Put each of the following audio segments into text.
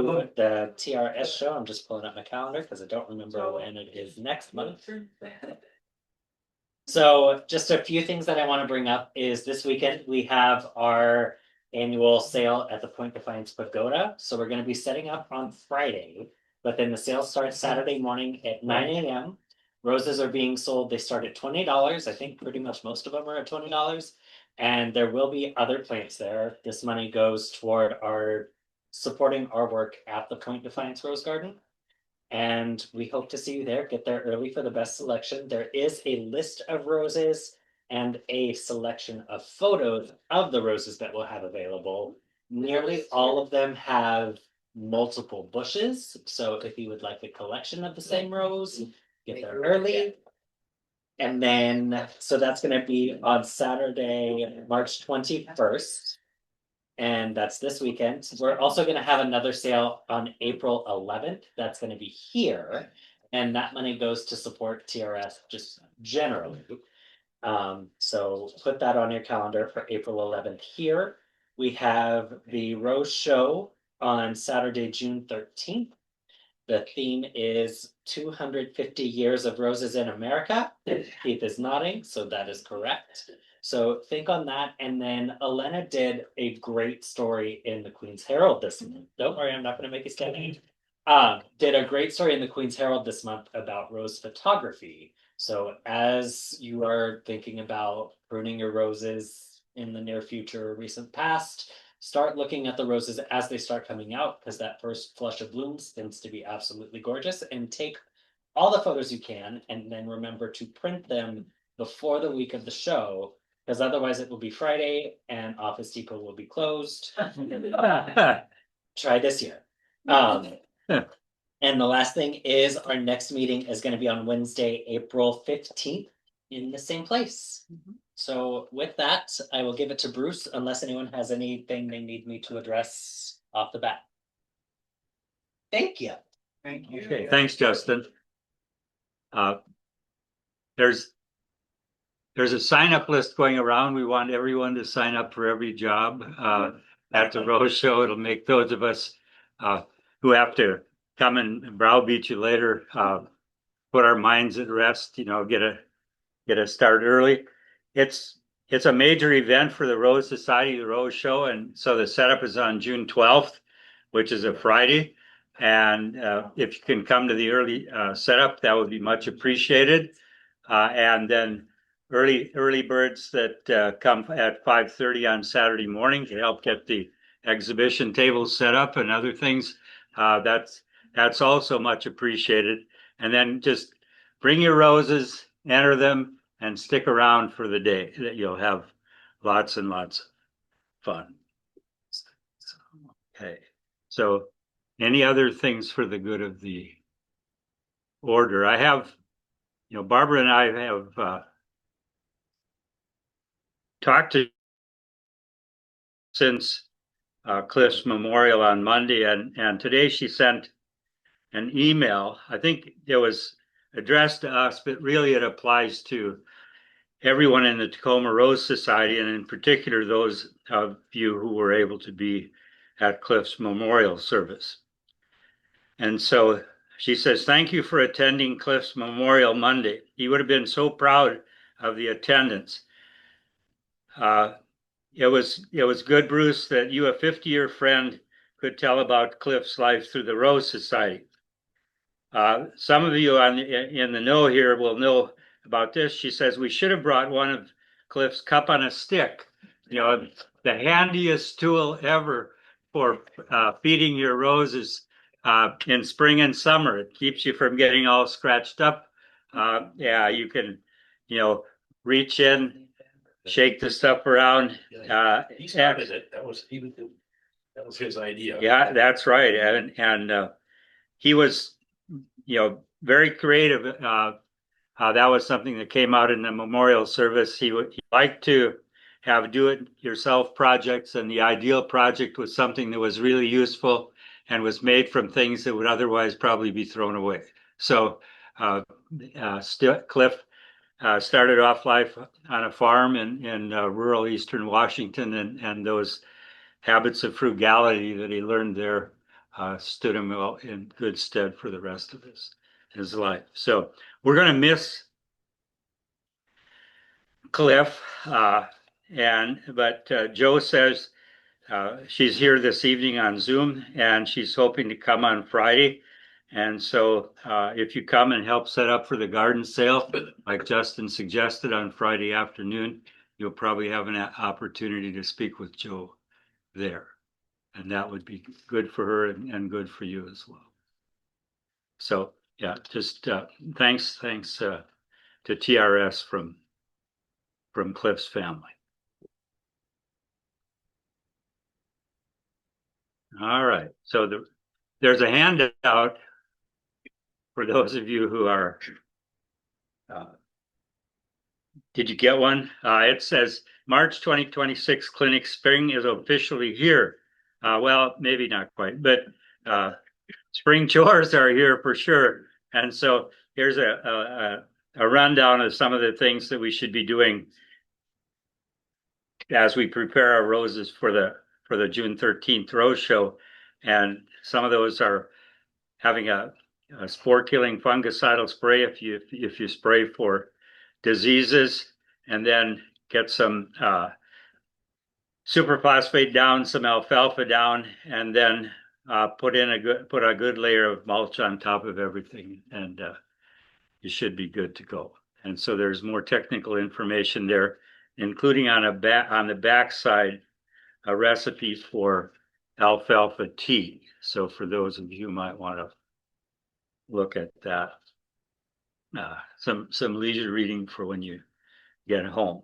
the TRS show. I'm just pulling up my calendar because I don't remember when it is next month. So just a few things that I want to bring up is this weekend we have our annual sale at the Point Defiance Pagoda. So we're going to be setting up on Friday, but then the sale starts Saturday morning at 9 a.m. Roses are being sold. They start at $20. I think pretty much most of them are at $20. And there will be other plants there. This money goes toward our supporting our work at the Point Defiance Rose Garden. And we hope to see you there. Get there early for the best selection. There is a list of roses and a selection of photos of the roses that we'll have available. Nearly all of them have multiple bushes. So if you would like a collection of the same rose, get there early. And then, so that's going to be on Saturday, March 21st. And that's this weekend. We're also going to have another sale on April 11th. That's going to be here. And that money goes to support TRS just generally. So put that on your calendar for April 11th here. We have the Rose Show on Saturday, June 13th. The theme is 250 years of roses in America. Keith is nodding, so that is correct. So think on that. And then Elena did a great story in the Queen's Herald this month. Don't worry, I'm not going to make you stand. Did a great story in the Queen's Herald this month about rose photography. So as you are thinking about pruning your roses in the near future or recent past, start looking at the roses as they start coming out, because that first flush of blooms tends to be absolutely gorgeous. And take all the photos you can, and then remember to print them before the week of the show, because otherwise it will be Friday and Office Depot will be closed. Try this year. And the last thing is our next meeting is going to be on Wednesday, April 15th in the same place. So with that, I will give it to Bruce unless anyone has anything they need me to address off the bat. Thank you. Thank you. Okay, thanks, Justin. There's a sign-up list going around. We want everyone to sign up for every job at the Rose Show. It'll make those of us who have to come and browbeat you later put our minds at rest. You know, get a start early. It's a major event for the Rose Society, the Rose Show, and so the setup is on June 12th, which is a Friday. And if you can come to the early setup, that would be much appreciated. And then early birds that come at 5:30 on Saturday morning to help get the exhibition tables set up and other things. That's also much appreciated. And then just bring your roses, enter them, and stick around for the day. That you'll have lots and lots of fun. Okay, so any other things for the good of the order? I have, Barbara and I have talked to since Cliff's Memorial on Monday, and today she sent an email. I think it was addressed to us, but really it applies to everyone in the Tacoma Rose Society, and in particular those of you who were able to be at Cliff's memorial service. And so she says, "Thank you for attending Cliff's Memorial Monday. He would have been so proud of the attendance. It was good, Bruce, that you, a 50-year friend, could tell about Cliff's life through the Rose Society. Some of you in the know here will know about this." She says, "We should have brought one of Cliff's cup on a stick, the handiest tool ever for feeding your roses in spring and summer. It keeps you from getting all scratched up. Yeah, you can, reach in, shake the stuff around. He started it. That was his idea. Yeah, that's right. And he was, very creative. That was something that came out in the memorial service. He liked to have do-it-yourself projects, and the ideal project was something that was really useful and was made from things that would otherwise probably be thrown away. So Cliff started off life on a farm in rural eastern Washington, and those habits of frugality that he learned there stood him well in good stead for the rest of his life. So we're going to miss Cliff, but Joe says she's here this evening on Zoom, and she's hoping to come on Friday. And so if you come and help set up for the garden sale, like Justin suggested on Friday afternoon, you'll probably have an opportunity to speak with Joe there. And that would be good for her and good for you as well. So yeah, just thanks to TRS from Cliff's family. All right, so there's a handout for those of you who are. Did you get one? It says March 2026 clinic spring is officially here. Well, maybe not quite, but spring chores are here for sure. And so here's a rundown of some of the things that we should be doing as we prepare our roses for the June 13th rose show. And some of those are having a spore killing fungicidal spray if you spray for diseases, and then get some superphosphate down, some alfalfa down, and then put a good layer of mulch on top of everything, and you should be good to go. And so there's more technical information there, including on the back side a recipe for alfalfa tea. So for those of you who might want to look at that, some leisure reading for when you get home.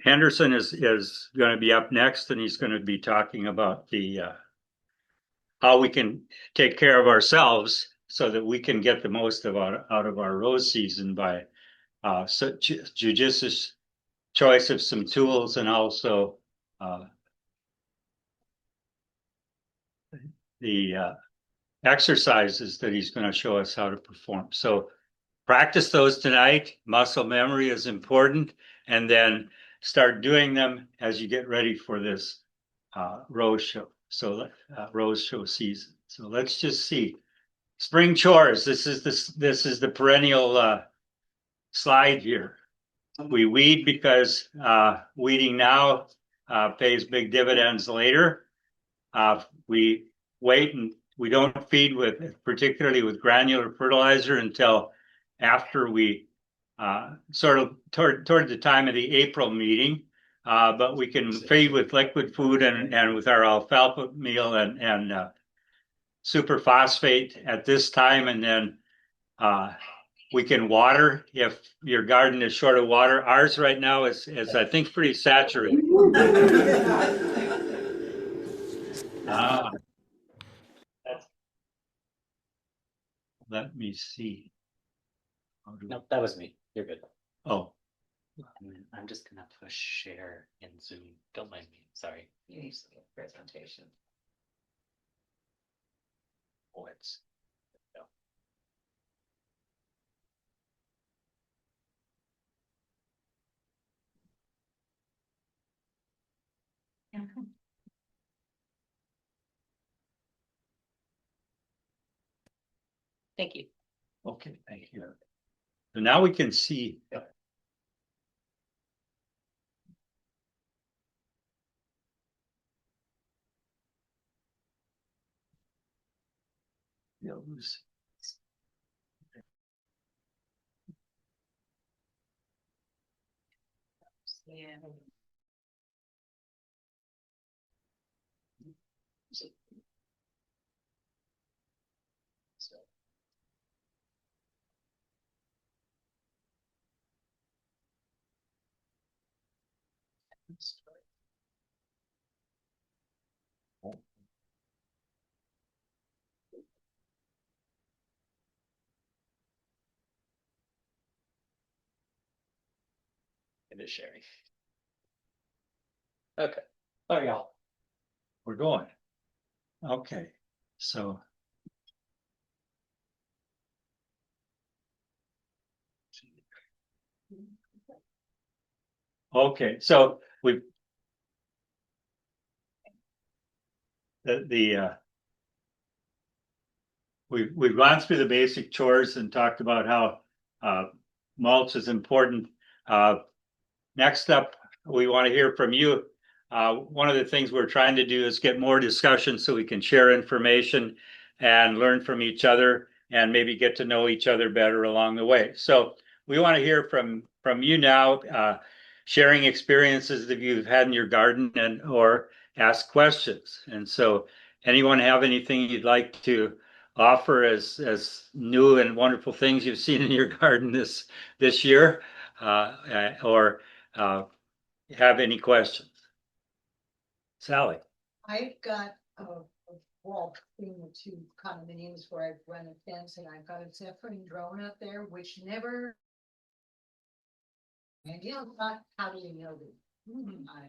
Henderson is going to be up next, and he's going to be talking about the how we can take care of ourselves so that we can get the most out of our rose season by such judicious choice of some tools, and also the exercises that he's going to show us how to perform. So practice those tonight. Muscle memory is important, and then start doing them as you get ready for this rose show. So rose show season. So let's just see. Spring chores. This is the perennial slide here. We weed because weeding now pays big dividends later. We wait and we don't feed particularly with granular fertilizer until after we sort of toward the time of the April meeting, but we can feed with liquid food and with our alfalfa meal and superphosphate at this time, and then we can water if your garden is short of water. Ours right now is I think pretty saturated. Let me see. Nope, that was me. You're good. Oh, I'm just gonna push share in Zoom. Don't mind me. Sorry. You need to get presentation. Oh, it's no. Thank you. okay, thank you. So now we can see. Those. Yeah. It is sharing. Okay. Sorry, y'all. We're going. Okay, so. Okay, so we've gone through the basic chores and talked about how mulch is important. Next up, we want to hear from you. One of the things we're trying to do is get more discussion so we can share information and learn from each other and maybe get to know each other better along the way. So we want to hear from you now, sharing experiences that you've had in your garden and or ask questions. And so anyone have anything you'd like to offer as new and wonderful things you've seen in your garden this year, or have any questions? Sally. I've got a wall between the two condominiums where I've run a fence and I've got a Zeppelin drone up there, which never. And you know, not how do you know that?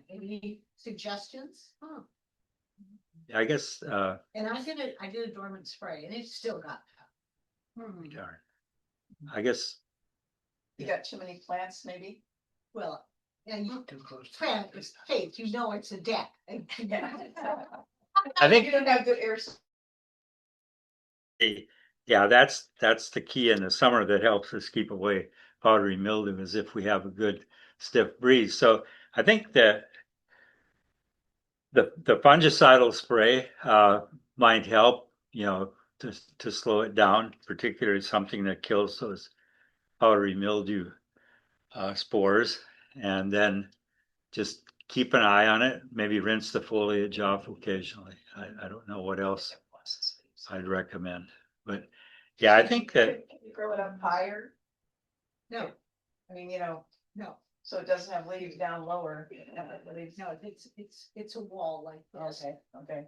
Any suggestions? I guess, And I did a dormant spray and it still got. darn. I guess, You got too many plants, maybe? Well, and you plant is fake, you know it's a deck. I think, You don't have good air. yeah, that's the key in the summer that helps us keep away powdery mildew is if we have a good stiff breeze. So I think that the fungicidal spray might help, you know, to slow it down, particularly something that kills those powdery mildew spores, and then just keep an eye on it. Maybe rinse the foliage off occasionally. I don't know what else I'd recommend, but yeah, I think that Can you grow it up higher? No, I mean, you know, no, so it doesn't have leaves down lower. no, it's a wall like this. Okay.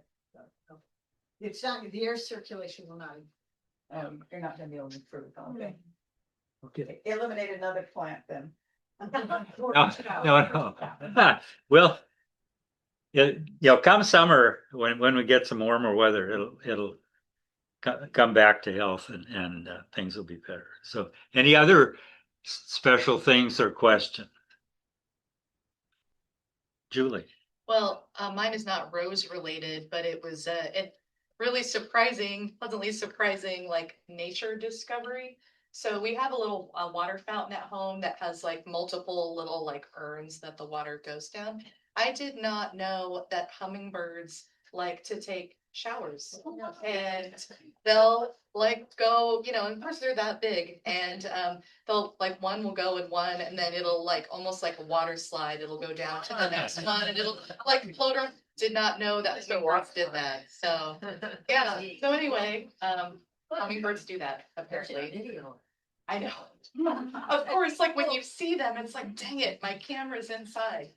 It's not, the air circulation will not. You're not gonna be able to improve, okay. okay. Eliminate another plant then. No. Well, you know, come summer when we get some warmer weather, it'll come back to health and things will be better. So, any other special things or questions? Julie. Well, mine is not rose related, but it was it really surprising, pleasantly surprising, like nature discovery. So we have a little water fountain at home that has like multiple little like urns that the water goes down. I did not know that hummingbirds like to take showers and they'll like go, you know, and of course they're that big and they'll like one will go in one and then it'll like almost like a water slide, it'll go down to the next one and it'll like float around. Did not know that hummingbirds did that. So yeah, so anyway, hummingbirds do that apparently. I know. Of course, like when you see them, it's like, dang it, my camera's inside.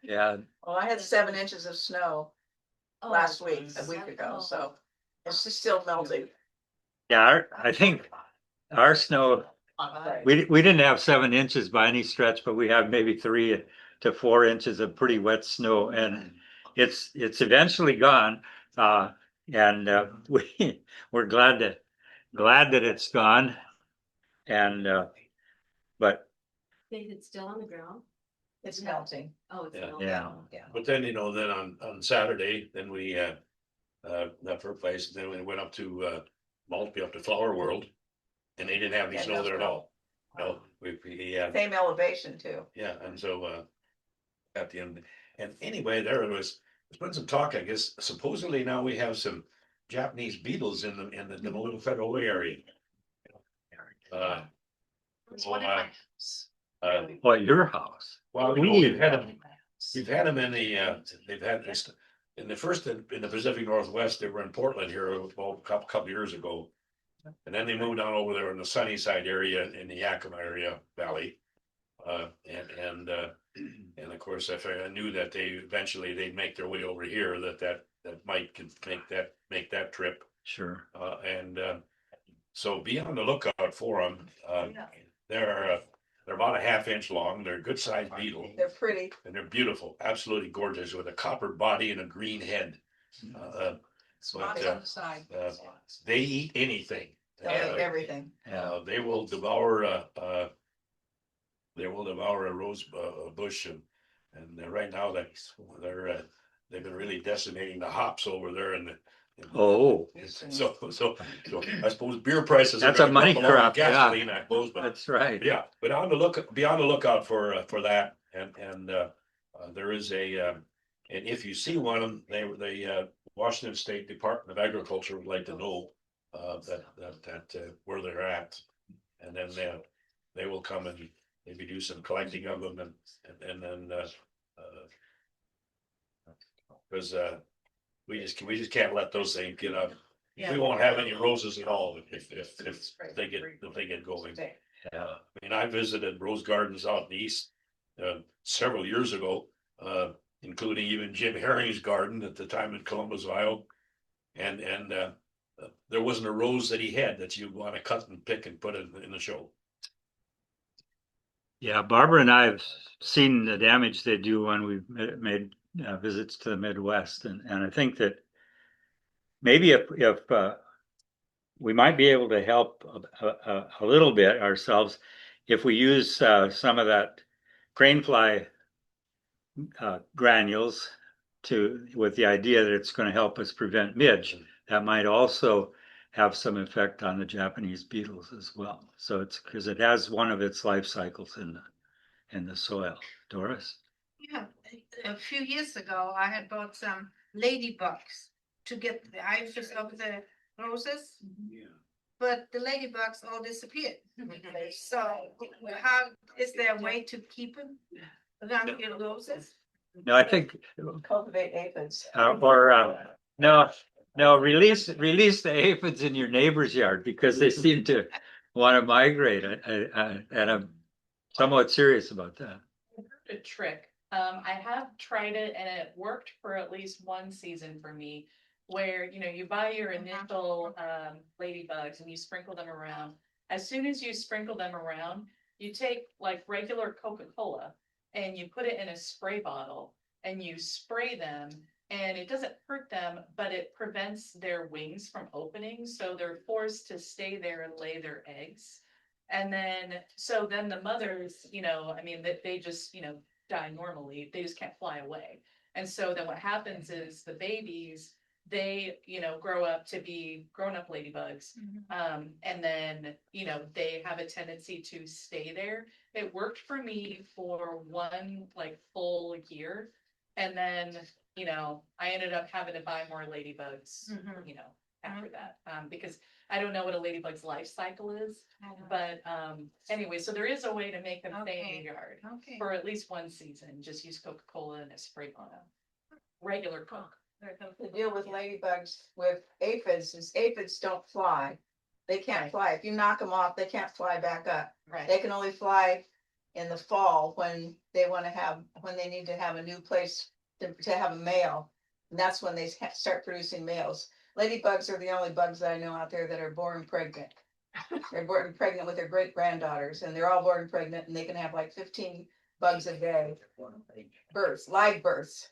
Yeah. Well, I had 7 inches of snow last week, a week ago, so it's just still melting. Yeah, I think our snow, we didn't have 7 inches by any stretch, but we had maybe 3 to 4 inches of pretty wet snow, and it's eventually gone. And we're glad that it's gone. And but Think it's still on the ground? It's melting. Oh, it's Yeah. still. Yeah. But then, you know, then on Saturday, then we left her place, then we went up to Maltby up to Flower World. And they didn't have any Yeah, snow no there at snow. all. No, we had, Same elevation too. yeah, and so at the end, and anyway, there's been some talk, I guess, supposedly now we have some Japanese beetles in the little Federal Way area. There's one in my house. what, your house? Well, you know, we've had them in the, they've had this, in the Pacific Northwest, they were in Portland here a couple years ago. And then they moved on over there in the Sunnyside area in the Yakima area valley. And of course, if I knew that they'd make their way over here, that might make that trip. Sure. So be on the lookout for them. They're about a half-inch long. They're a good sized beetle. They're pretty. And they're beautiful, absolutely gorgeous with a copper body and a green head. Spots But, on the side. They eat anything. They'll eat everything. Yeah. They will devour a rose bush and right now they're they've been really decimating the hops over there Oh, so I suppose beer prices. are That's a gonna money drop along with crop, yeah. Gasoline, I suppose, but that's right. yeah, but be on the lookout for that, and there is and if you see one, of them, they Washington State Department of Agriculture would like to know where they're at, and then they will come and maybe do some collecting of them, and then because we just can't let those things get up. We won't have any roses at all if they get going. I mean, I visited rose gardens out in the east several years ago, including even Jim Herring's garden at the time in Columbus, Ohio. And there wasn't a rose that he had that you'd want to cut and pick and put in the show. Yeah, Barbara and I have seen the damage they do when we've made visits to the Midwest, and I think that maybe if we might be able to help a little bit ourselves if we use some of that crane fly granules with the idea that it's going to help us prevent midge. That might also have some effect on the Japanese beetles as well. So it's because it has one of its life cycles in the soil. Doris? Yeah, a few years ago, I had bought some ladybugs to get the iris of the roses, but the ladybugs all disappeared. So how, is there a way to keep them around your roses? No, I think, Cultivate aphids. no, release the aphids in your neighbor's yard because they seem to want to migrate. And I'm somewhat serious about that. A trick. I have tried it and it worked for at least one season for me, where you buy your initial ladybugs and you sprinkle them around. As soon as you sprinkle them around, you take like regular Coca-Cola and you put it in a spray bottle and you spray them, and it doesn't hurt them, but it prevents their wings from opening, so they're forced to stay there and lay their eggs. And then the mothers, I mean, they just, die normally. They just can't fly away. And so then what happens is the babies, they, grow up to be grown-up ladybugs. And then, they have a tendency to stay there. It worked for me for one like full year. And then, I ended up having to buy more ladybugs, after that. Because I don't know what a ladybug's life cycle is. But anyway, so there is a way to make them stay in your yard for at least one season. Just use Coca-Cola and a spray bottle. Regular Coke. The deal with ladybugs with aphids is aphids don't fly. They can't fly. If you knock them off, they can't fly back up. Right. They can only fly in the fall when they need to have a new place to have a male. And that's when they start producing males. Ladybugs are the only bugs that I know out there that are born pregnant. They're born pregnant with their great granddaughters, and they're all born pregnant, and they can have like 15 bugs a day. Live births.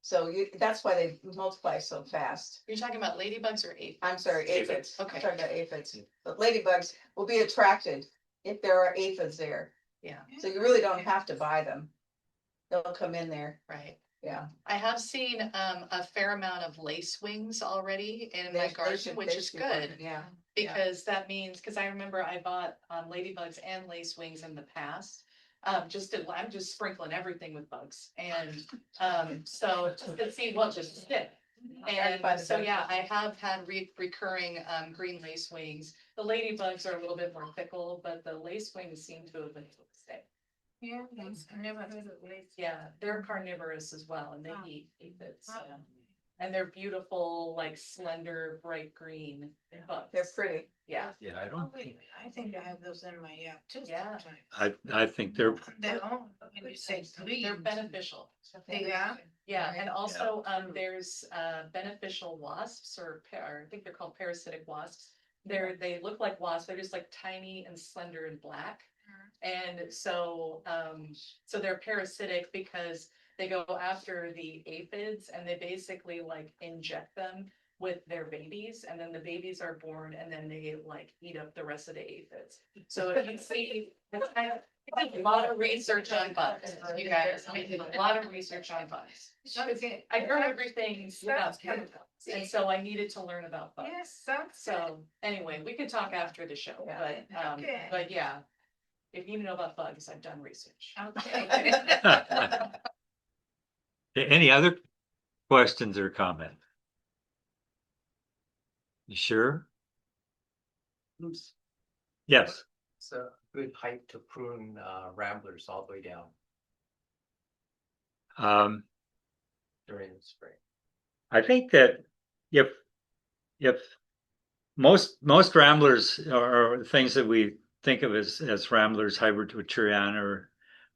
So that's why they multiply so fast. You're talking about ladybugs or aphids? I'm sorry, aphids. Okay. I'm talking about aphids. But ladybugs will be attracted if there are aphids there. Yeah. So you really don't have to buy them. They'll come in there. Right. Yeah. I have seen a fair amount of lace wings already in my garden, which is good. Yeah. Because that means, because I remember I bought ladybugs and lace wings in the past. I'm just sprinkling everything with bugs, and so to see what just stick. And so yeah, I have had recurring green lace wings. The ladybugs are a little bit more fickle, but the lace wings seem to have been able to stay. Yeah, I never heard of lace. Yeah, they're carnivorous as well, and they eat aphids. And they're beautiful, like slender, bright green bugs. They're pretty. Yeah. Yeah, I think I have those in my yard too. Yeah. sometimes. I think they're They're all, when you say green. They're beneficial. They are? Yeah, and also there's beneficial wasps, or I think they're called parasitic wasps. They look like wasps. They're just like tiny and slender and black. And so they're parasitic because they go after the aphids and they basically like inject them with their babies, and then the babies are born and then they like eat up the rest of the aphids. So if you see, I did a lot of research on bugs, you guys. I did a lot of research on bugs. Okay. I heard everything about chemicals, and so I needed to learn about bugs. Yes, sounds So anyway, we can talk after the show, Okay. but yeah. If you know about bugs, I've done research. okay. Any other questions or comments? You sure? Yes. It's a good height to prune ramblers all the way down Um, during the spring. I think that if most ramblers are things that we think of as ramblers, hybrid to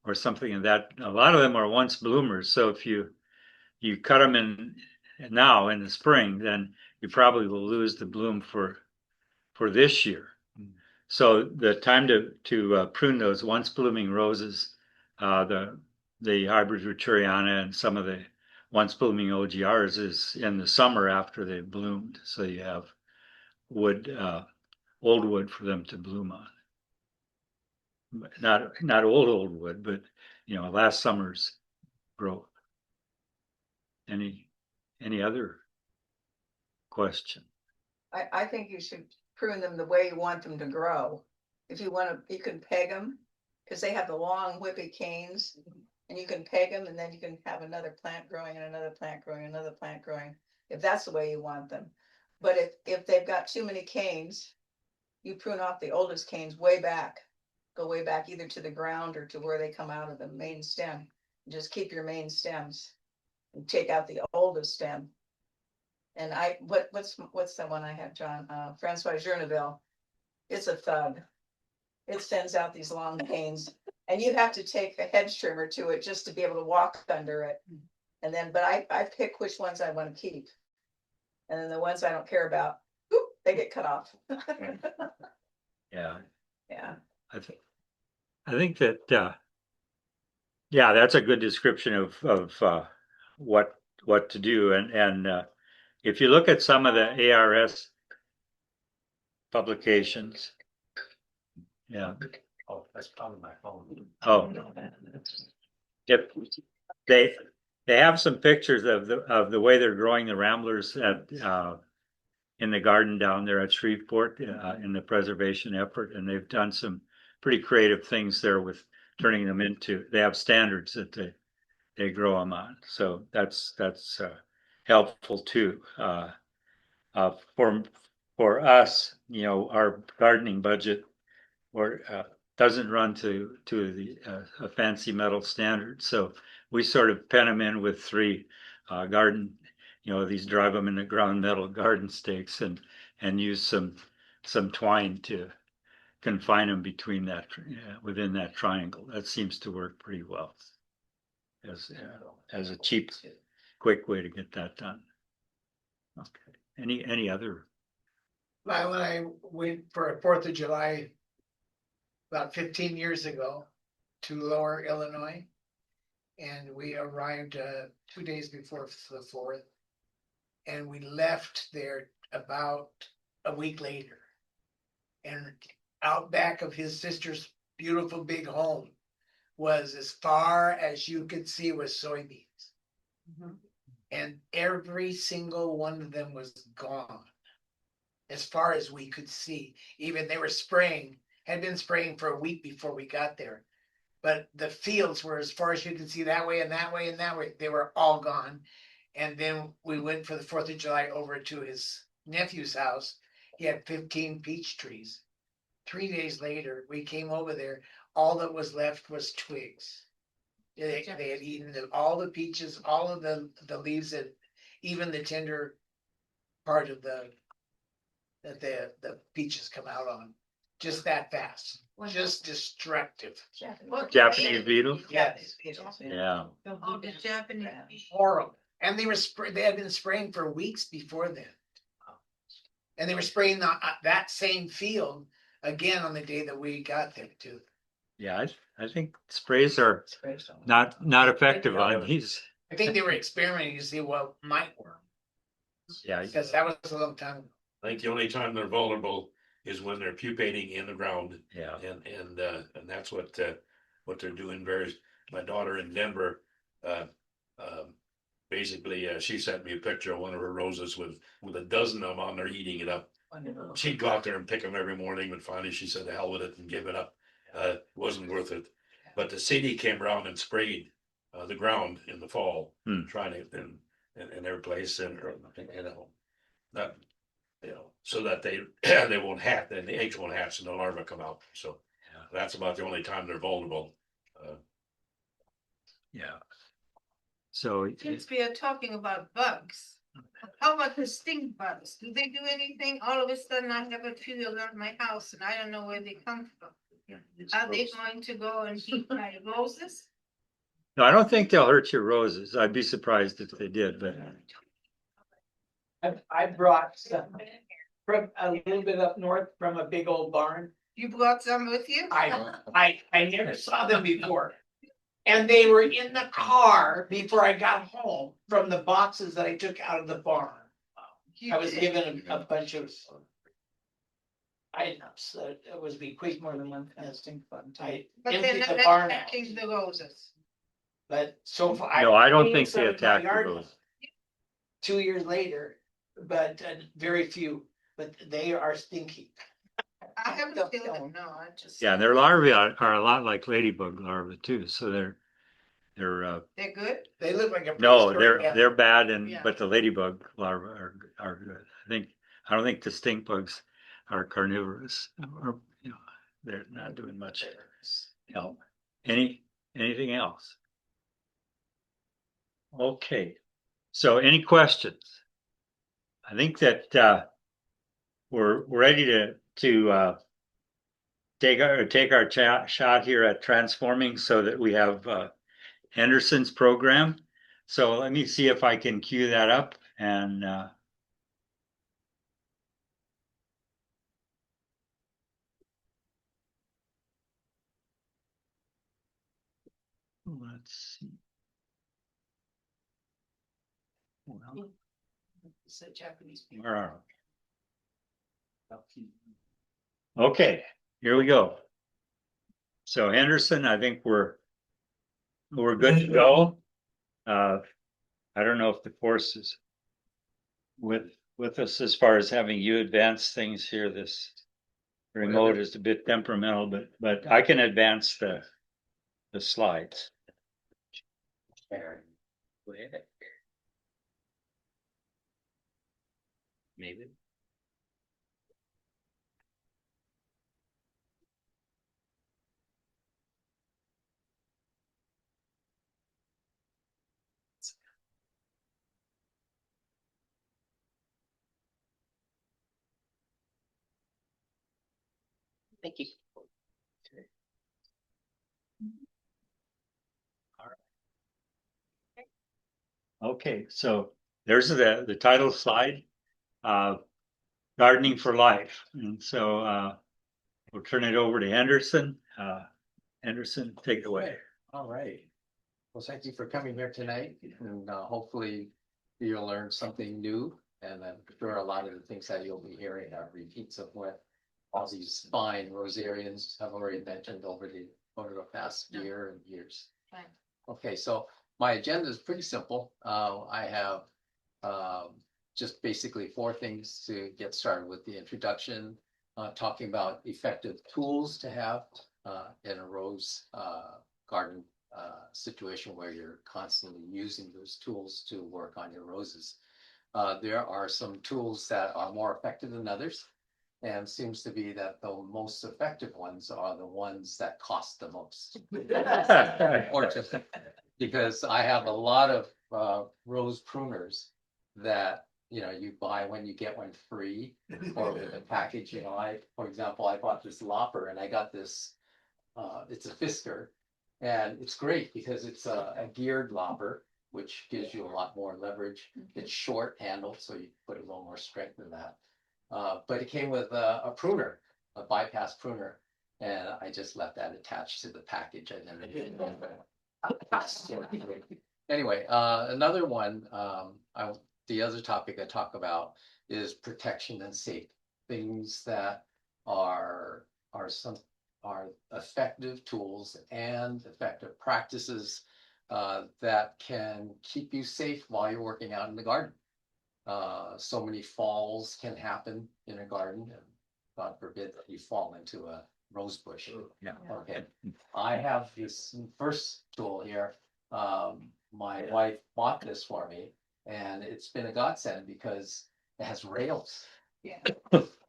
or something of that, a lot of them are once bloomers. So if you cut them in now in the spring, then you probably will lose the bloom for this year. So the time to prune those once blooming roses, the hybrid Ruturiana and some of the once blooming OGRs is in the summer after they've bloomed. So you have wood, old wood for them to bloom on. Not old wood, but last summer's growth. Any other question? I think you should prune them the way you want them to grow. If you want to, you can peg them, because they have the long whippy canes, and you can peg them, and then you can have another plant growing and another plant growing, another plant growing, if that's the way you want them. But if they've got too many canes, you prune off the oldest canes way back, go way back either to the ground or to where they come out of the main stem. Just keep your main stems and take out the oldest stem. And what's the one I have, John? Francois Journeville. It's a thug. It sends out these long canes, and you have to take a hedge trimmer to it just to be able to walk under it. And then, but I pick which ones I want to keep. And then the ones I don't care about, whoop, they get cut off. Yeah. Yeah. I think that yeah, that's a good description of what to do. And if you look at some of the ARS publications, yeah. Oh, that's probably my phone. Oh, if they have some pictures of the way they're growing the ramblers at in the garden down there at Shreveport in the preservation effort, and they've done some pretty creative things there with turning them into. They have standards that they grow them on, so that's helpful too. For us, our gardening budget or doesn't run to the a fancy metal standard, so we sort of pen them in with 3 garden, these drive them in the ground metal garden stakes and use some twine to confine them between that within that triangle. That seems to work pretty well as a cheap, quick way to get that done. Okay. Any other? When I went for a 4th of July about 15 years ago to Lower Illinois, and we arrived 2 days before the 4th, and we left there about a week later. And out back of his sister's beautiful big home was as far as you could see was soybeans. And every single one of them was gone as far as we could see. Even they were had been spraying for a week before we got there. But the fields were as far as you could see that way and that way and that way. They were all gone. And then we went for the 4th of July over to his nephew's house. He had 15 peach trees. 3 days later, we came over there. All that was left was twigs. They had eaten all the peaches, all of the leaves, and even the tender part of the peaches come out on. Just that fast. Just destructive. Japanese beetles? Yes. Yeah. Oh, the Japanese. Horrible. And they had been spraying for weeks before then. And they were spraying that same field again on the day that we got there too. Yeah, I think sprays are not effective on these. I think they were experimenting to see what might work. Yeah, Because that was a long time ago. I think the only time they're vulnerable is when they're pupating in the ground. yeah. And that's what what they're doing. My daughter in Denver, basically, she sent me a picture of one of her roses with a dozen of them on there eating it up. She'd go out there and pick them every morning, but finally she said, "The hell with it," and give it up. It wasn't worth it. But the city came around and sprayed the ground in the fall, trying to in every place and not so that they they won't hatch, then the eggs won't hatch and the larvae come out. So that's about the only time they're vulnerable. Yeah. So Since we are talking about bugs, how about the stink bugs? Do they do anything? All of a sudden I have a few around my house and I don't know where they come from. Are they going to go and eat my roses? no, I don't think they'll hurt your roses. I'd be surprised if they did, but I brought some from a little bit up north from a big old barn. You brought some with you? I never saw them before. And they were in the car before I got home from the boxes that I took out of the barn. You I was did. given a bunch of items that it was bequeathed more than one kind of stink bug. I But they're emptied not the barn out, attacking the roses. but so far. no, I don't seen think some they in my attack the yard roses. 2 years later, but very few, but they are stinky. I haven't Don't killed know. them, no, I just. Yeah, their larvae are a lot like ladybug larvae too. So they're They're good? They look like a. no, prehistoric animal. they're bad, and Yeah. but the ladybug larvae are good. I don't think the stink bugs are carnivorous, or they're not doing much. Anything else? Okay, so any questions? I think that we're ready to take our shot here at transforming so that we have Henderson's program. So let me see if I can cue that up and let's see. Well, It's a Japanese. where are we? Okay, here we go. So Henderson, I think we're good to go. I don't know if the course is with us as far as having you advance things here. This remote is a bit temperamental, but I can advance the slides. Maybe. Thank you. Okay, so there's the title slide, Gardening for Life. And so we'll turn it over to Henderson. Henderson, take it away. All right. Well, thank you for coming here tonight, and hopefully you'll learn something new. And I'm sure a lot of the things that you'll be hearing are repeats of what all these fine rosarians have already mentioned over the past year and years. Fine. Okay, so my agenda is pretty simple. I have just basically 4 things to get started with: the introduction, talking about effective tools to have in a rose garden situation where you're constantly using those tools to work on your roses. There are some tools that are more effective than others, and seems to be that the most effective ones are the ones that cost the most. Or just because I have a lot of rose pruners that you buy when you get one free or with a package. For example, I bought this lopper and I got this. It's a Fisker, and it's great because it's a geared lopper, which gives you a lot more leverage. It's short handled, so you put a little more strength in that. But it came with a pruner, a bypass pruner, and I just left that attached to the package. I never did. Anyway, another one, the other topic I talk about is protection and safety. Things that are are effective tools and effective practices that can keep you safe while you're working out in the garden. So many falls can happen in a garden, and God forbid that you fall into a rose bush. Yeah. Okay, I have this first tool here. My wife bought this for me, and it's been a godsend because it has rails. Yeah.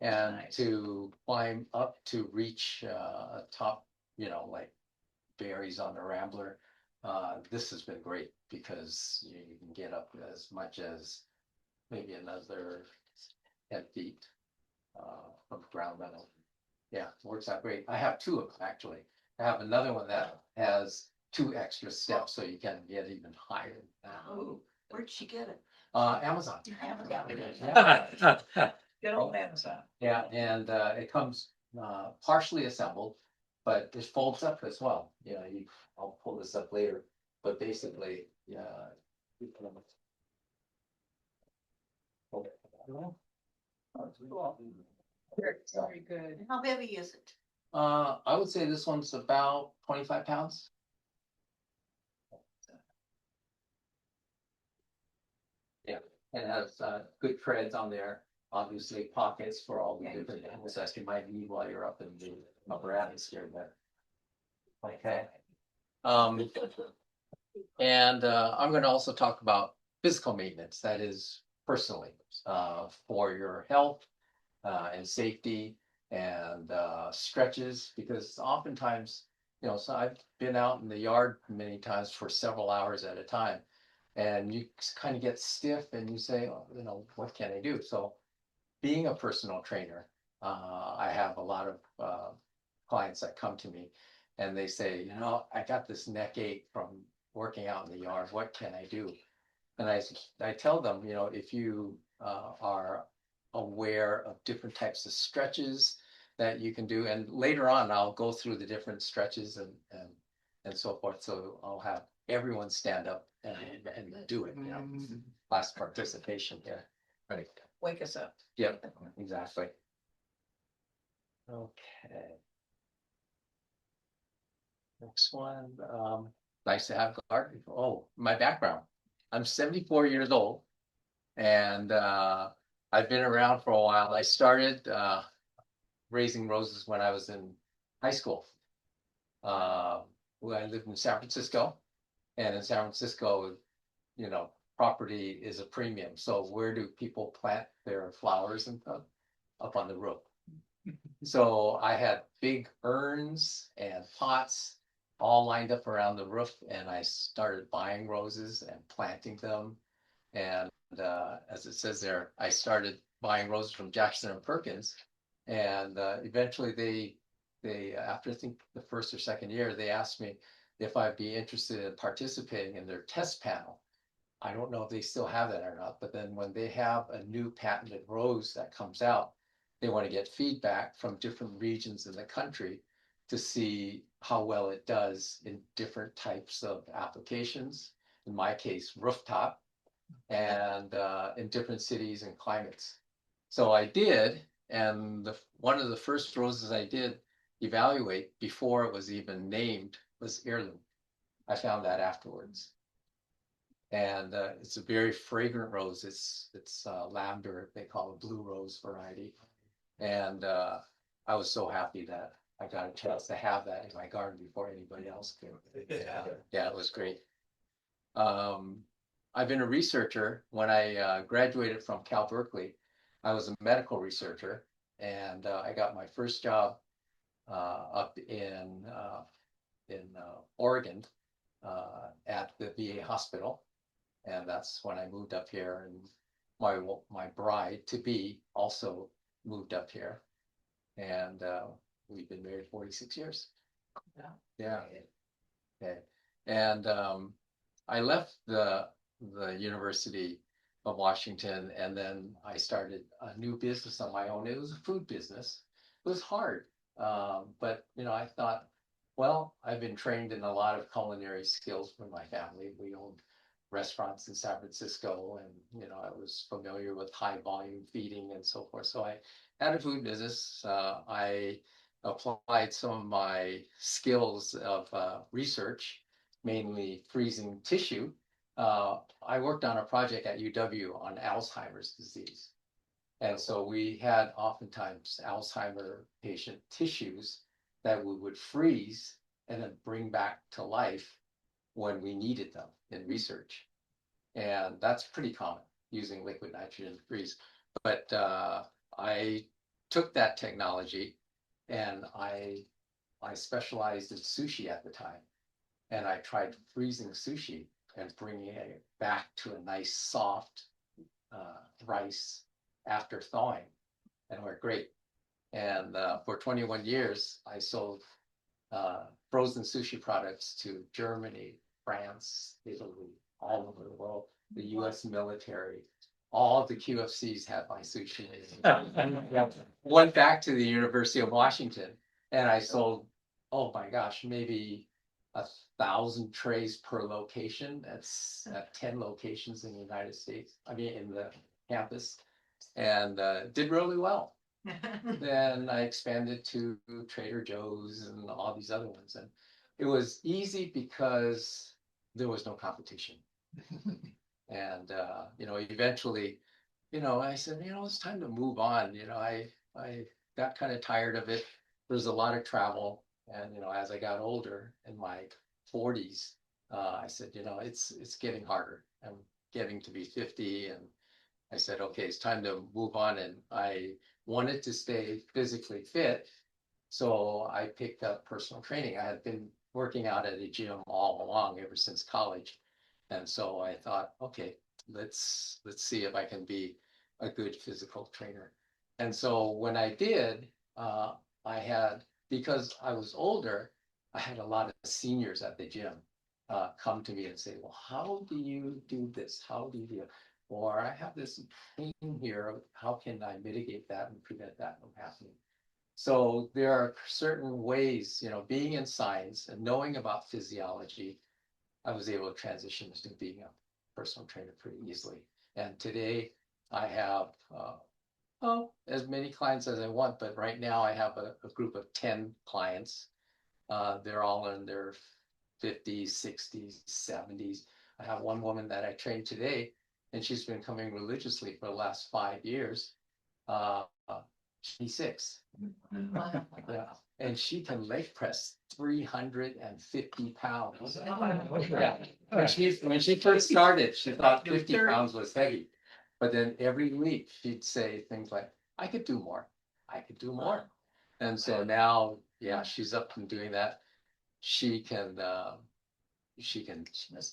And Nice. to climb up to reach a top, like berries on the Rambler. This has been great because you can get up as much as maybe another 10 feet from ground level. Yeah, it works out great. I have two of them actually. I have another one that has 2 extra steps, so you can get even higher. Oh, where'd she get it? Amazon. Amazon. Yeah. Good old Amazon. Yeah, and it comes partially assembled, but it folds up as well. I'll pull this up later, but basically, yeah. you can fold it up. Very good. How heavy is it? I would say this one's about 25 pounds. Yeah, it has good treads on there. Obviously pockets for all the different animals that you might need while you're up in the upper atmosphere there. Okay. And I'm going to also talk about physical maintenance, that is personally, for your health and safety and stretches, because oftentimes, so I've been out in the yard many times for several hours at a time, and you kind of get stiff and you say, what can I do? So being a personal trainer, I have a lot of clients that come to me and they say, I got this neck ache from working out in the yard. What can I do? And I tell them, if you are aware of different types of stretches that you can do, and later on I'll go through the different stretches and so forth. So I'll have everyone stand up and do it. Class participation here. Right. Wake us up. Yep, exactly. Okay. Next one, nice to have garden. Oh, my background. I'm 74 years old and I've been around for a while. I started raising roses when I was in high school. When I lived in San Francisco, and in San Francisco, property is a premium. So where do people plant their flowers and stuff? Up on the roof. So I had big urns and pots all lined up around the roof, and I started buying roses and planting them. And as it says there, I started buying roses from Jackson and Perkins, and eventually they after I think the first or second year, they asked me if I'd be interested in participating in their test panel. I don't know if they still have that or not, but then when they have a new patented rose that comes out, they want to get feedback from different regions in the country to see how well it does in different types of applications. In my case, rooftop, and in different cities and climates. So I did, and one of the first roses I did evaluate before it was even named was heirloom. I found that afterwards. And it's a very fragrant rose. It's lavender, they call it blue rose variety. And I was so happy that I got a chance to have that in my garden before anybody else could. Yeah, it was great. I've been a researcher. When I graduated from Cal Berkeley, I was a medical researcher, and I got my first job up in Oregon at the VA hospital. And that's when I moved up here, and my bride to be also moved up here, and we've been married 46 years. Yeah. Okay. And I left the University of Washington, and then I started a new business on my own. It was a food business. It was hard, but I thought, well, I've been trained in a lot of culinary skills from my family. We owned restaurants in San Francisco, and I was familiar with high volume feeding and so forth. So I had a food business. I applied some of my skills of research, mainly freezing tissue. I worked on a project at UW on Alzheimer's disease. And so we had oftentimes Alzheimer patient tissues that we would freeze and then bring back to life when we needed them in research. And that's pretty common using liquid nitrogen freeze. But I took that technology and I specialized in sushi at the time. And I tried freezing sushi and bringing it back to a nice soft rice after thawing, and it worked great. And for 21 years, I sold frozen sushi products to Germany, France, Italy, all over the world, the US military. All of the QFCs had my sushi. Went back to the University of Washington and I sold, oh my gosh, maybe 1,000 trays per location. That's at 10 locations in the United States. I mean, in the campus, and did really well. Then I expanded to Trader Joe's and all these other ones. And it was easy because there was no competition. And, eventually, I said, it's time to move on. I got kind of tired of it. There's a lot of travel. And, as I got older in my 40s, I said, it's getting harder. I'm getting to be 50. And I said, okay, it's time to move on. And I wanted to stay physically fit. So I picked up personal training. I had been working out at a gym all along ever since college. And so I thought, okay, let's see if I can be a good physical trainer. And so when I did, I had, because I was older, I had a lot of seniors at the gym come to me and say, well, how do you do this? How do you do it? Or I have this pain here. How can I mitigate that and prevent that from happening? So there are certain ways, being in science and knowing about physiology, I was able to transition to being a personal trainer pretty easily. And today I have as many clients as I want, but right now I have a group of 10 clients. They're all in their 50s, 60s, 70s. I have one woman that I trained today, and she's been coming religiously for the last 5 years. She's 6. Yeah. And she can leg press 350 pounds. Yeah. When she first started, she thought 50 pounds was heavy. But then every week she'd say things like, I could do more. I could do more. And so now, yeah, she's up and doing that. She can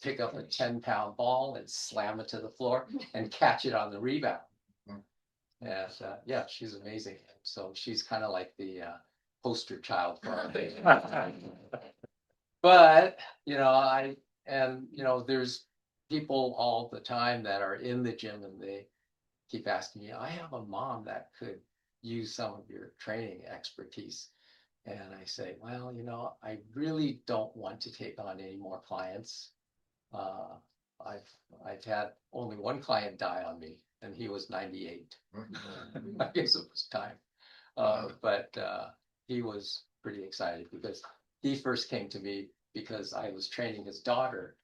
pick up a 10-pound ball and slam it to the floor and catch it on the rebound. And yeah, she's amazing. So she's kind of like the poster child for our thing. But there's people all the time that are in the gym and they keep asking me, I have a mom that could use some of your training expertise. And I say, well, I really don't want to take on any more clients. I've had only one client die on me, and he was 98. I guess it was time. But he was pretty excited because he first came to me because I was training his daughter,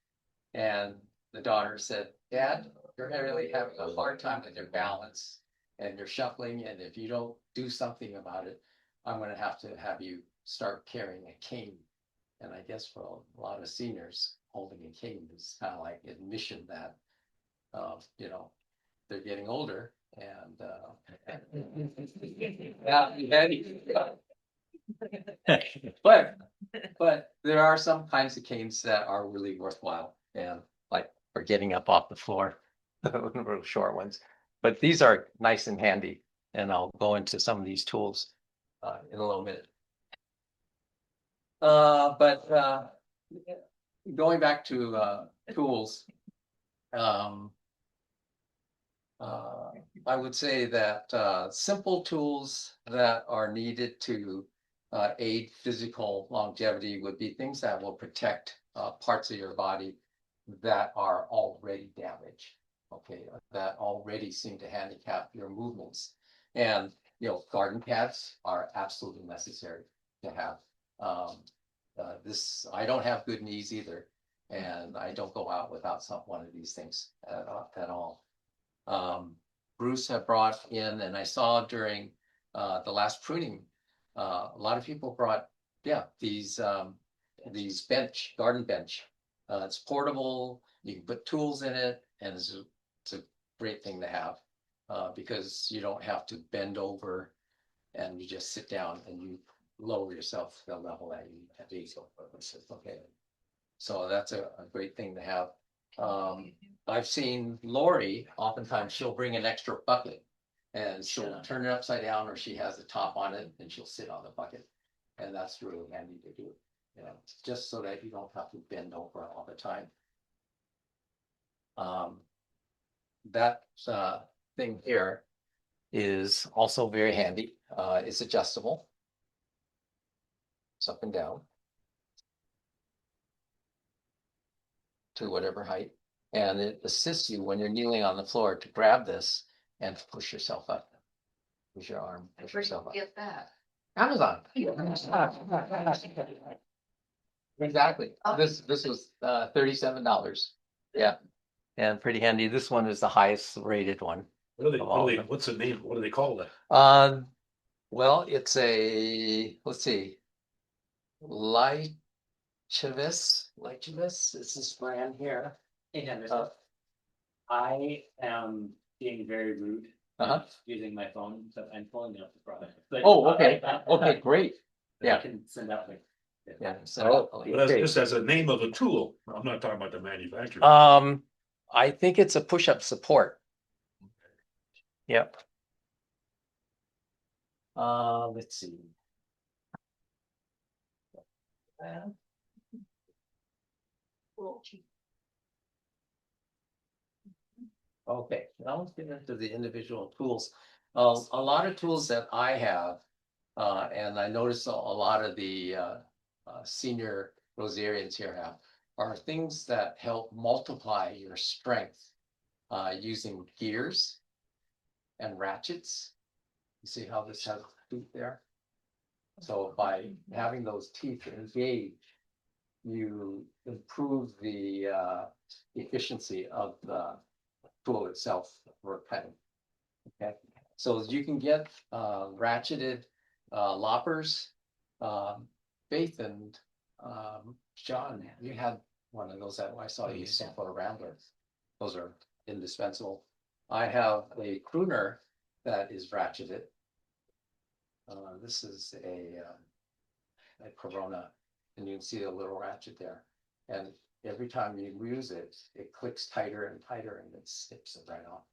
and the daughter said, Dad, you're really having a hard time with your balance and you're shuffling, and if you don't do something about it, I'm going to have you start carrying a cane. And I guess for a lot of seniors, holding a cane is kind of like admission that, they're getting older. And but there are some kinds of canes that are really worthwhile, and like for getting up off the floor, the little short ones. But these are nice and handy, and I'll go into some of these tools in a little minute. But going back to tools, I would say that simple tools that are needed to aid physical longevity would be things that will protect parts of your body that are already damaged, okay, that already seem to handicap your movements. And garden pads are absolutely necessary. to have. I don't have good knees either, and I don't go out without one of these things at all. Bruce had brought in, and I saw during the last pruning, a lot of people brought, these garden bench. It's portable, you can put tools in it, and it's a great thing to have. Because you don't have to bend over and you just sit down and you lower yourself to the level that you have to be. Okay. So that's a great thing to have. I've seen Lori, oftentimes she'll bring an extra bucket and she'll turn it upside down, or she has the top on it and she'll sit on the bucket. And that's really handy to do, just so that you don't have to bend over all the time. That thing here is also very handy. It's adjustable. It's up and down to whatever height. And it assists you when you're kneeling on the floor to grab this and push yourself up. Use your arm, push yourself up. Get that. Amazon. Exactly. This was $37. Yeah. And pretty handy. This one is the highest rated one. What's the name? What do they call that? Well, it's let's see. Lichavis. It's this brand here. Hey, Henderson. I am being very rude. Using my phone, so I'm pulling up the product. But, Okay. Okay, great. I can send out like. Yeah. Well, that's just as a name of a tool. I'm not talking about the manufacturer. I think it's a push-up support. Yep. Let's see. Okay, now let's get into the individual tools. A lot of tools that I have, and I notice a lot of the senior Rosarians here have, are things that help multiply your strength using gears and ratchets. You see how this has teeth there? So by having those teeth engage, you improve the efficiency of the tool itself for cutting. Okay, so you can get ratcheted loppers. Faith and John, you had one of those that I saw you sent for a Rambler. Those are indispensable. I have a crooner that is ratcheted. This is a Corona, and you can see a little ratchet there. And every time you use it, it clicks tighter and tighter, and it snips it right off.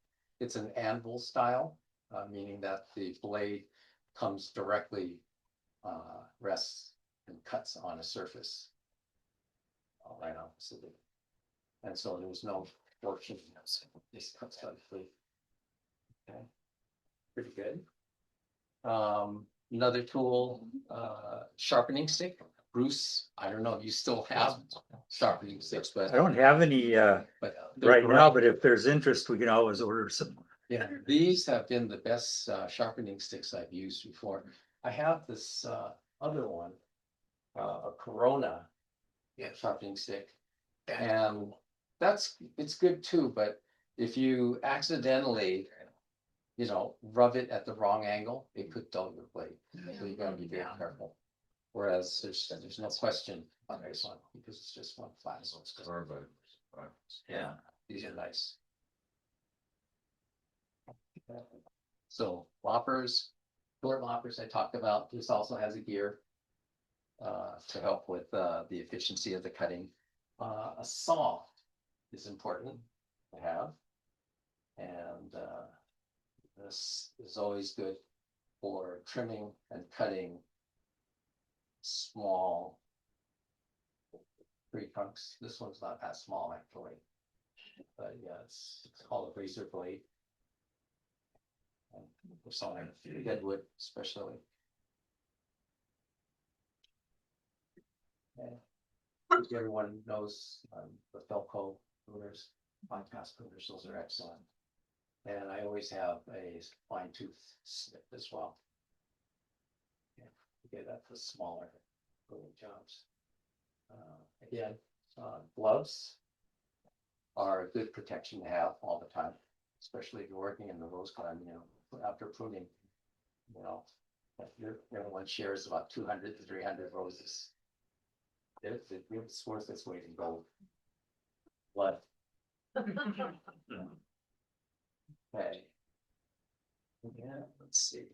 It's an anvil style, meaning that the blade comes directly, rests and cuts on a surface right opposite it. And so there's no fortune. This cuts free. Okay, pretty good. Another tool, sharpening stick. Bruce, I don't know if you still have sharpening sticks, but I don't have any right now, but if there's interest, we can always order some. yeah, these have been the best sharpening sticks I've used before. I have this other one, a Corona sharpening stick, and it's good too. But if you accidentally, rub it at the wrong angle, it could dull your blade. So you gotta be very careful. Whereas there's no question on this one because it's just one flat. So it's good. Yeah, these are nice. So loppers, short loppers I talked about. This also has a gear to help with the efficiency of the cutting. A saw is important to have, and this is always good for trimming and cutting small tree trunks. This one's not that small actually, but yeah, it's called a razor blade. For sawing deadwood especially. Okay. I think everyone knows the Felco pruners, bypass pruners, those are excellent. And I always have a fine tooth snip as well. Okay, that's the smaller jobs. Again, gloves are a good protection to have all the time, especially if you're working in the rose garden, after pruning, everyone shares about 200 to 300 roses. It's worth its weight in gold. Blood. Okay. Yeah, let's see.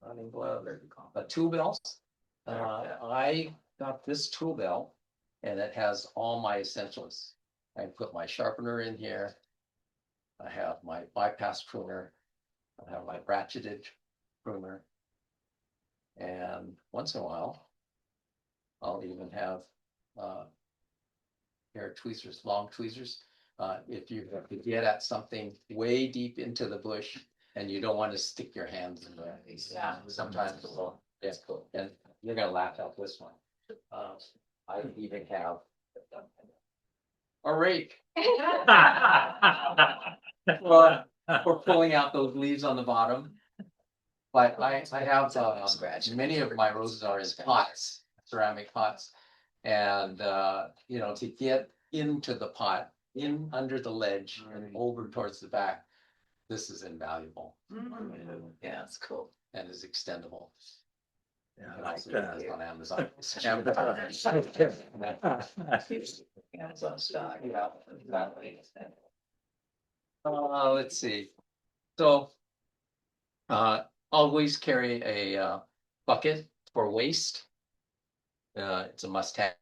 Running glove, tool belts. I got this tool belt and it has all my essentials. I put my sharpener in here. I have my bypass pruner. I have my ratcheted pruner. And once in a while, I'll even have pair of tweezers, long tweezers. If you have to get at something way deep into the bush and you don't want to stick your hands in there. Sometimes, yes, and you're gonna laugh at this one. I even have a rake for pulling out those leaves on the bottom. But I have many of my roses are in pots, ceramic pots. And to get into the pot, in under the ledge and over towards the back, this is invaluable. Yeah, it's cool. And is extendable. Yeah, And I also like get this that. on Amazon. Amazon stock. Yeah, exactly. Let's see. So always carry a bucket for waste. It's a must-have.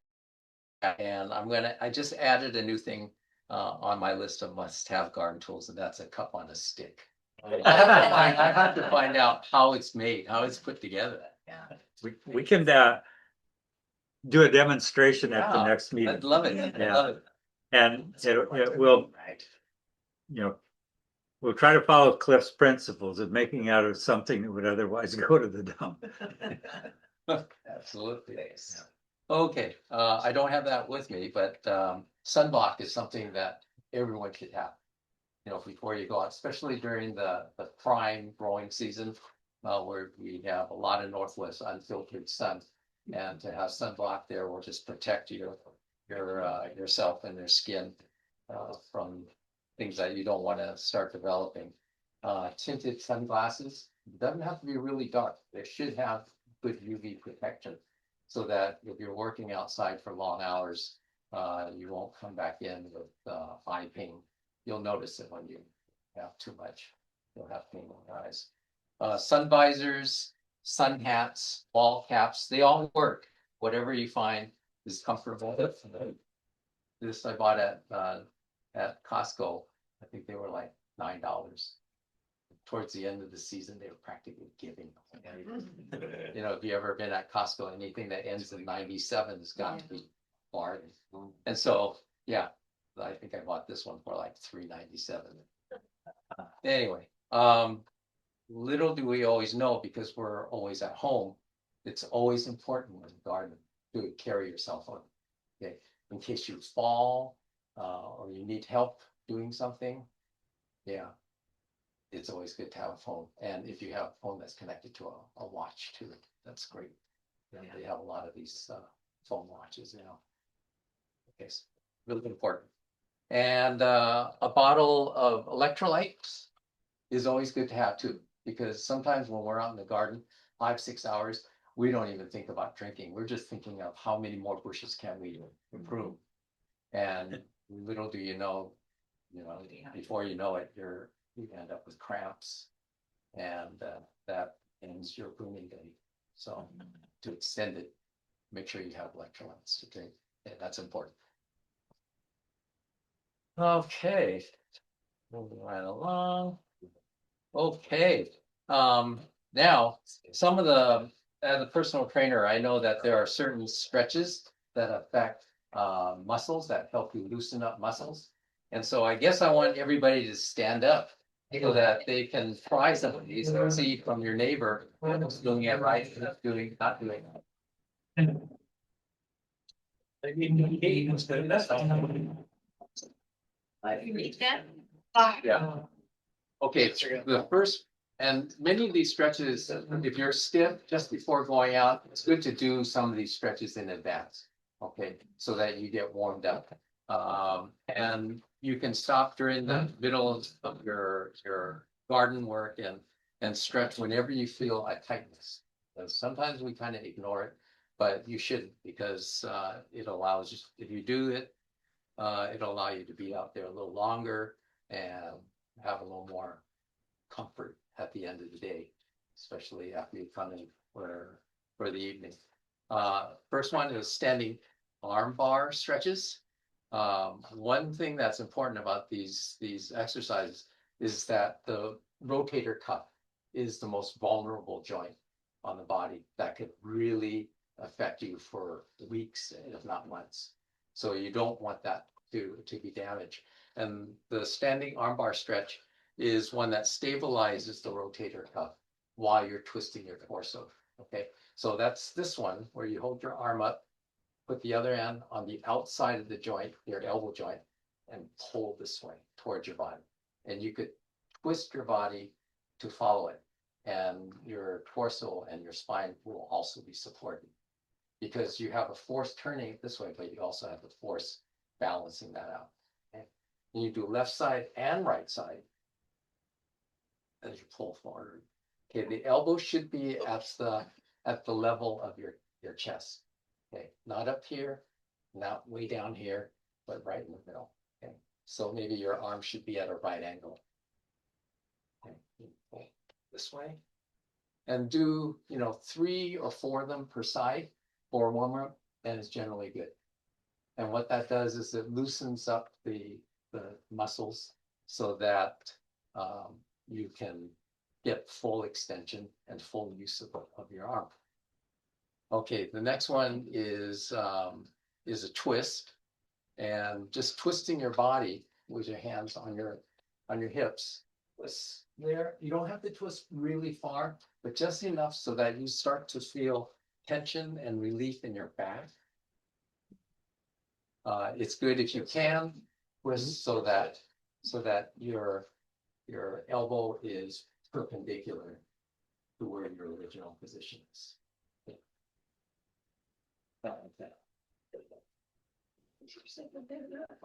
And I just added a new thing on my list of must-have garden tools, and that's a cup on a stick. I have to find out how it's made, how it's put together. Yeah. We can do a demonstration at the Yeah, next meeting. I'd love it. I love it. And it will, we'll try to follow Cliff's principles of making out of something that would otherwise go to the dump. Absolutely. Okay, I don't have that with me, but sunblock is something that everyone should have. Before you go out, especially during the prime growing season, where we have a lot of northwest unfiltered sun, and to have sunblock there will just protect yourself and your skin from things that you don't want to start developing. Tinted sunglasses, it doesn't have to be really dark. They should have good UV protection, so that if you're working outside for long hours, you won't come back in with eye pain. You'll notice it when you have too much. You'll have pain in your eyes. Sun visors, sun hats, ball caps, they all work. Whatever you find is comfortable. This I bought at Costco. I think they were like $9. Towards the end of the season, they were practically giving. If you ever been at Costco, anything that ends in 97 has got to be bargain. And so, yeah, I think I bought this one for like $3.97. Anyway, little do we always know, because we're always at home, it's always important in the garden to carry yourself on. Okay, in case you fall or you need help doing something. Yeah. It's always good to have a phone. And if you have a phone that's connected to a watch too, that's great. They have a lot of these phone watches now. Okay, so really important. And a bottle of electrolytes is always good to have too, because sometimes when we're out in the garden, 5-6 hours, we don't even think about drinking. We're just thinking of how many more bushes can we improve. And little do you know, before you know it, you end up with cramps, and that ends your pruning day. So to extend it, make sure you have electrolytes to drink. Yeah, that's important. Okay, moving right along. Okay, now some of as a personal trainer, I know that there are certain stretches that affect muscles, that help you loosen up muscles. And so I guess I want everybody to stand up so that they can try some of these and see from your neighbor who's doing it right, who's not doing it. Yeah. Okay, the first And many of these stretches, if you're stiff just before going out, it's good to do some of these stretches in advance. Okay, so that you get warmed up. And you can stop during the middle of your garden work and stretch whenever you feel a tightness. Sometimes we kind of ignore it, but you shouldn't, because it allows you, if you do it, it'll allow you to be out there a little longer and have a little more comfort at the end of the day, especially after you come in for the evening. First one is standing arm bar stretches. One thing that's important about these exercises is that the rotator cuff is the most vulnerable joint on the body that could really affect you for weeks, if not months. So you don't want that to be damaged. And the standing armbar stretch is one that stabilizes the rotator cuff while you're twisting your torso. Okay, so that's this one where you hold your arm up, put the other hand on the outside of the joint, your elbow joint, and pull this way towards your body. And you could twist your body to follow it. And your torso and your spine will also be supported, because you have a force turning it this way, but you also have the force balancing that out. Okay? And you do left side and right side as you pull forward. Okay, the elbow should be at the level of your chest. Okay, not up here, not way down here, but right in the middle. Okay, so maybe your arm should be at a right angle. Okay, this way, and do 3 or 4 of them per side for a warm up, and it's generally good. And what that does is it loosens up the muscles so that you can get full extension and full use of your arm. Okay, the next one is a twist, and just twisting your body with your hands on your hips. Twist there. You don't have to twist really far, but just enough so that you start to feel tension and relief in your back. It's good if you can twist so that your elbow is perpendicular to where your original position is.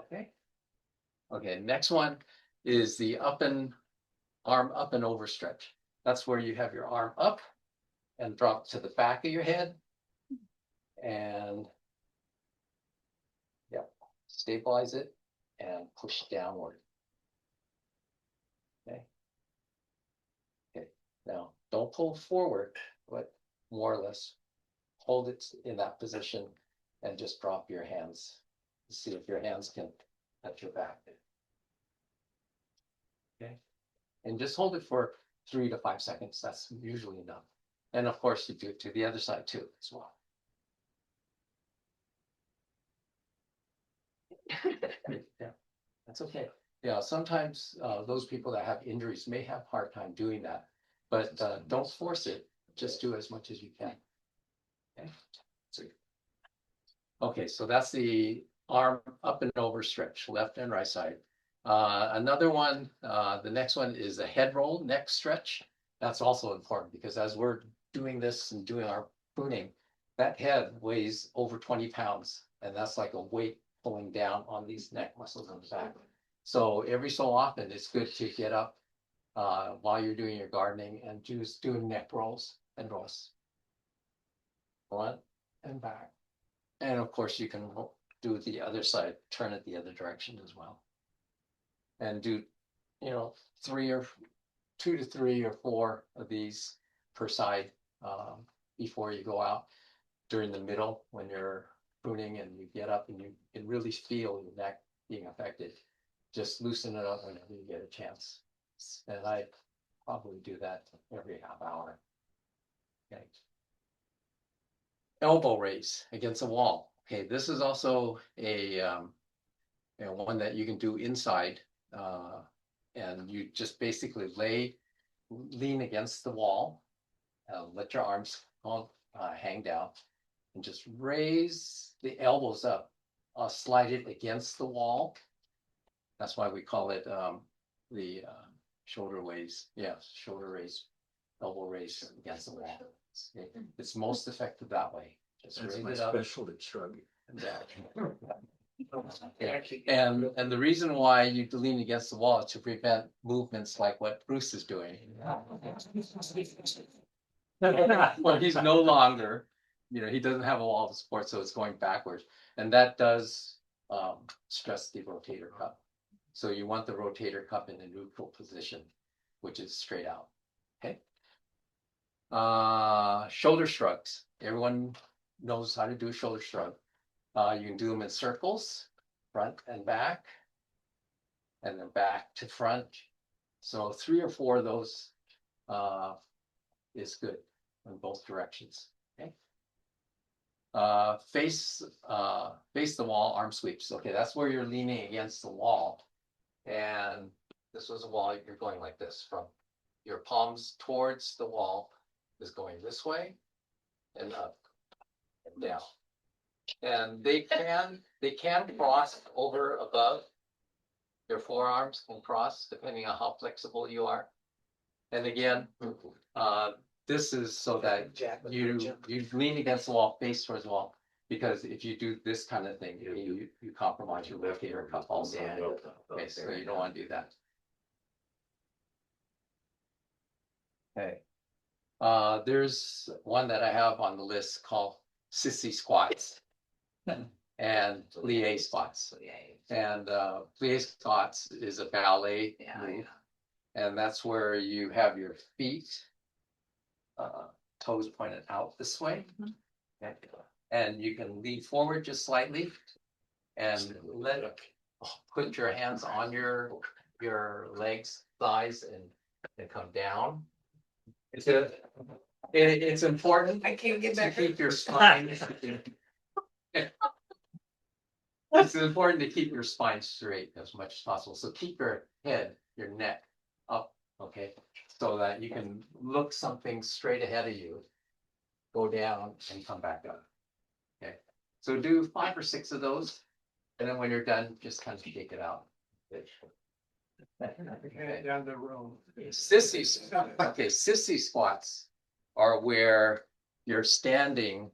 Okay. Okay, next one is the arm up and over stretch. That's where you have your arm up and drop to the back of your head and stabilize it and push downward. Okay. Okay. Now don't pull forward, but more or less hold it in that position and just drop your hands. See if your hands can touch your back. Okay. And just hold it for 3 to 5 seconds. That's usually enough. And of course, you do it to the other side too as well. Yeah, that's okay. Yeah, sometimes those people that have injuries may have a hard time doing that, but don't force it. Just do as much as you can. Okay. Okay, so that's the arm up and over stretch, left and right side. Another one, the next one is a head roll neck stretch. That's also important because as we're doing this and doing our pruning, that head weighs over 20 pounds, and that's like a weight pulling down on these neck muscles on the back. So every so often, it's good to get up while you're doing your gardening and just doing neck rolls and rolls. Front and back. And of course, you can do the other side, turn it the other direction as well. And do, 2 to 3 or 4 of these per side before you go out. During the middle, when you're pruning and you get up and you can really feel your neck being affected, just loosen it up whenever you get a chance. And I probably do that every half hour. Okay. Elbow raise against the wall. Okay, this is also a one that you can do inside, and you just basically lean against the wall, let your arms hang down, and just raise the elbows up, slide it against the wall. That's why we call it the shoulder raise, shoulder raise, elbow raise against the wall. It's most effective that way. Just raise it up shrug. and down. Yeah. And the reason why you lean against the wall is to prevent movements like what Bruce is doing. Well, he's no longer, he doesn't have a wall of support, so it's going backwards. And that does stress the rotator cuff. So you want the rotator cuff in a neutral position, which is straight out. Okay. Shoulder shrugs. Everyone knows how to do a shoulder shrug. You can do them in circles, front and back, and then back to front. So 3 or 4 of those is good in both directions. Okay. Face the wall, arm sweeps. Okay, that's where you're leaning against the wall. And this was a wall, you're going like this, from your palms towards the wall is going this way and up and down. And they can cross over above. Your forearms can cross depending on how flexible you are. And again, this is so that you lean against the wall, face towards the wall. Because if you do this kind of thing, you compromise your rotator cuff also. Okay, so you don't want to do that. Okay. There's one that I have on the list called sissy squats and plie squats. And plie squats is a ballet move. And that's where you have your feet, toes pointed out this way. Okay. And you can lean forward just slightly and put your hands on your legs, thighs, and come down. It's important I can't get back. to keep your spine. It's important to keep your spine straight as much as possible. So keep your head, your neck up, okay, so that you can look something straight ahead of you, go down and come back up. Okay, so do 5 or 6 of those, and then when you're done, just kind of take it out. Down the road. Sissy squats are where you're standing.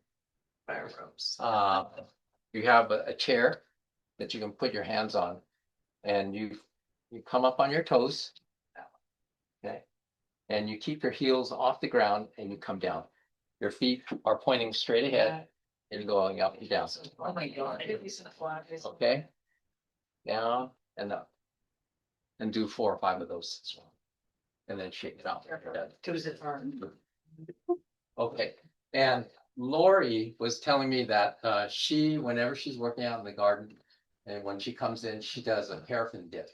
You have a chair that you can put your hands on, and you come up on your toes. Okay, and you keep your heels off the ground, and you come down. Your feet are pointing straight ahead, and you're going up and down. Oh my God. Okay, down and up, and do 4 or 5 of those as well, and then shake it out. Okay, and Lori was telling me that whenever she's working out in the garden, and when she comes in, she does a paraffin dip.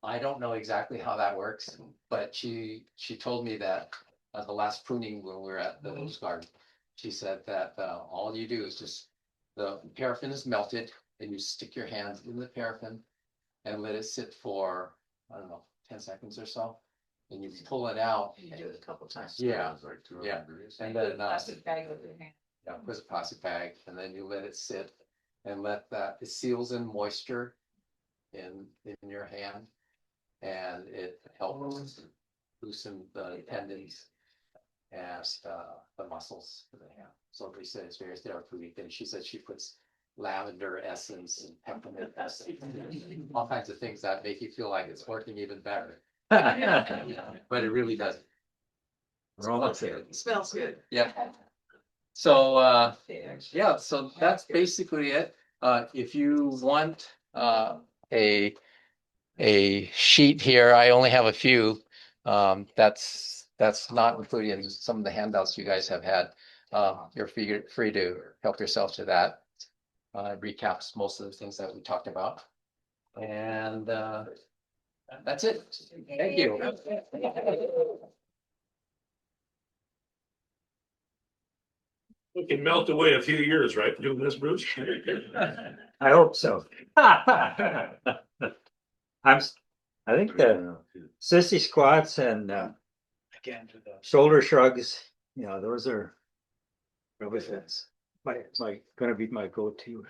I don't know exactly how that works, but she told me that at the last pruning when we were at the rose garden, she said that all you do is just, the paraffin is melted, and you stick your hands in the paraffin and let it sit for, I don't know, 10 seconds or so. And you pull it out. You do it a couple times. Yeah, yeah. And then Plastic bag with your hand. put a plastic bag, and then you let it sit and let that, it seals in moisture in your hand, and it helps loosen the tendons and the muscles of the hand. So they said it's very therapeutic, and she said she puts lavender essence and peppermint essence, all kinds of things that make you feel like it's working even better. But it really doesn't. It smells good. Yeah. So yeah, so that's basically it. If you want a sheet here, I only have a few. That's not included in some of the handouts you guys have had. You're free to help yourself to that. It recaps most of the things that we talked about. And that's it. Thank you. We can melt away a few years, right, doing this, Bruce? I hope so. I think the sissy squats and Again, to the. shoulder shrugs, those are really gonna be my go-to.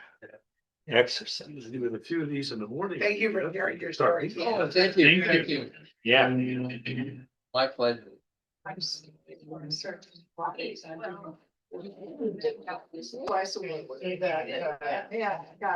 exercise. Doing a few of these in the morning. Thank you for sharing your story. Oh, thank you, thank you. Yeah. My pleasure. Twice a week. Yeah, got